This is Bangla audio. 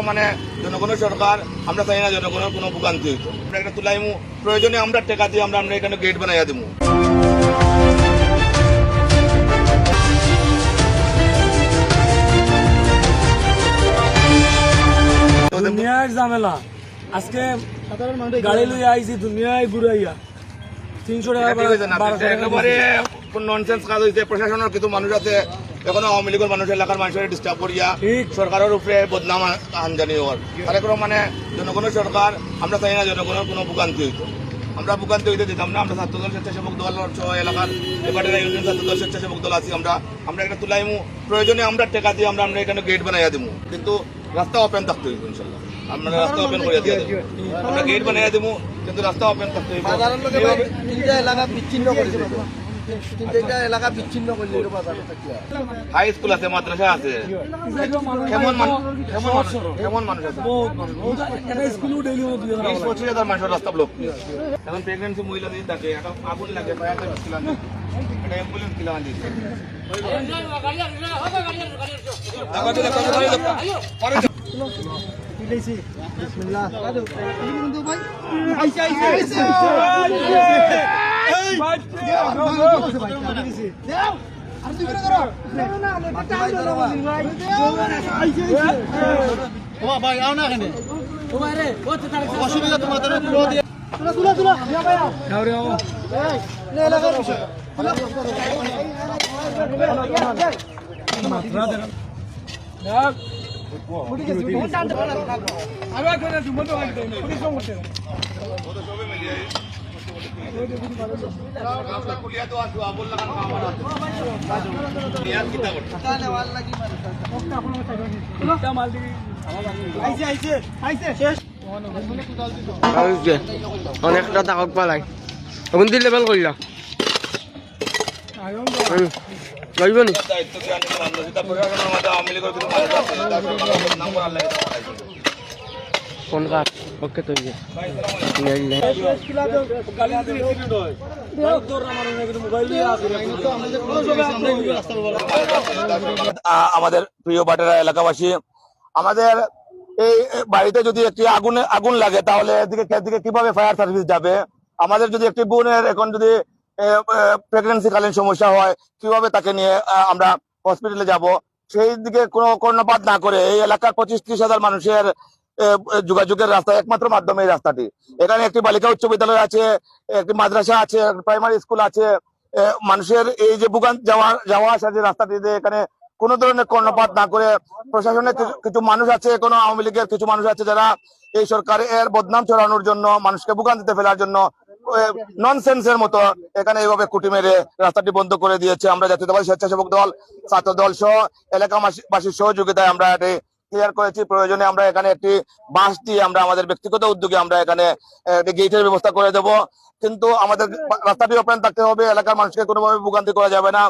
মানে জনগণের সরকার, আমরা চাই না জনগণের কোনো ভোগান্তি হইতো। আমরা একটা তুলাইমু, প্রয়োজনে আমরা টেকা দিয়ে আমরা এখানে গেট বানাইয়া দিব। দুনিয়ার ঝামেলা আজকে গাড়ি লইয়া আইছি দুনিয়ায় ঘুরাইয়া 300 টাকা একেবারে ননসেন্স কাজ হয়েছে। প্রশাসনের কিছু মানুষ আছে এখনো আওয়ামী লীগের মানুষ, এলাকার মানুষের ডিস্টার্ব করিয়া সরকারের উপরে বদনাম আনজানি হওয়ার কার্যক্রম। মানে জনগণের সরকার, আমরা চাই না জনগণের কোনো ভোগান্তি হইতো। আমরা ভোগান্তি হইতে দিতাম না। আমরা ছাত্রদল, স্বেচ্ছাসেবক দল সহ এলাকার এবারের ইউনিয়ন ছাত্রদল, স্বেচ্ছাসেবক দল আছি। আমরা একটা তুলাইমু, প্রয়োজনে আমরা টেকা দিয়ে আমরা এখানে গেট বানাইয়া দিব। কিন্তু রাস্তা ওপেন থাকতে হইব ইনশাল্লাহ। আমরা রাস্তা ওপেন করিয়া দিয়ে দেবো। আমরা গেট বানাইয়া দিব, কিন্তু রাস্তা ওপেন থাকতে হইব। হাই স্কুল আছে, মাদ্রাসা আছে, কেমন মানুষ আছে, 25,000 মানুষের রাস্তা ব্লক। এখন প্রেগনেন্সি মহিলা দিয়ে থাকে, এখন আগুন লাগে, ফায়ার সার্ভিস কিলান দিচ্ছে, একটা অ্যাম্বুলেন্স কিলান দিচ্ছে। ভাই আও না এখানে অসুবিধা তোমাদের অনেকটা দাগক পালাই এখন দি লেভেল করিলা লইব নি কোন কাজ ওকে তো আমাদের প্রিয় বাটেরা এলাকাবাসী, আমাদের এই বাড়িতে যদি একটি আগুন লাগে তাহলে এদিকে কিভাবে ফায়ার সার্ভিস যাবে? আমাদের যদি একটি বোনের এখন যদি প্রেগনেন্সি কালীন সমস্যা হয়, কিভাবে তাকে নিয়ে আমরা হসপিটালে যাব? সেই দিকে কোনো কর্ণপাত না করে এই এলাকার 25-30 হাজার মানুষের যোগাযোগের রাস্তা একমাত্র মাধ্যমে এই রাস্তাটি। এখানে একটি বালিকা উচ্চ বিদ্যালয় আছে, একটি মাদ্রাসা আছে, প্রাইমারি স্কুল আছে। মানুষের এই যে যাওয়া আসা যে রাস্তাটি, এখানে কোন ধরনের কর্ণপাত না করে প্রশাসনের কিছু মানুষ আছে, কোন আওয়ামী লীগের কিছু মানুষ আছে যারা এই সরকারের বদনাম ছড়ানোর জন্য, মানুষকে ভোগান্তিতে ফেলার জন্য ননসেন্সের মতো এখানে এইভাবে কুটি মেরে রাস্তাটি বন্ধ করে দিয়েছে। আমরা জাতীয়তাবাদী স্বেচ্ছাসেবক দল, ছাত্র দল সহ এলাকাবাসীর সহযোগিতায় আমরা এটি ক্লিয়ার করেছি। প্রয়োজনে আমরা এখানে একটি বাঁশ দিয়ে আমরা আমাদের ব্যক্তিগত উদ্যোগে আমরা এখানে গেটের ব্যবস্থা করে দেব। কিন্তু আমাদের রাস্তাটি ওপেন থাকতে হবে, এলাকার মানুষকে কোনোভাবে ভোগান্তি করা যাবে না।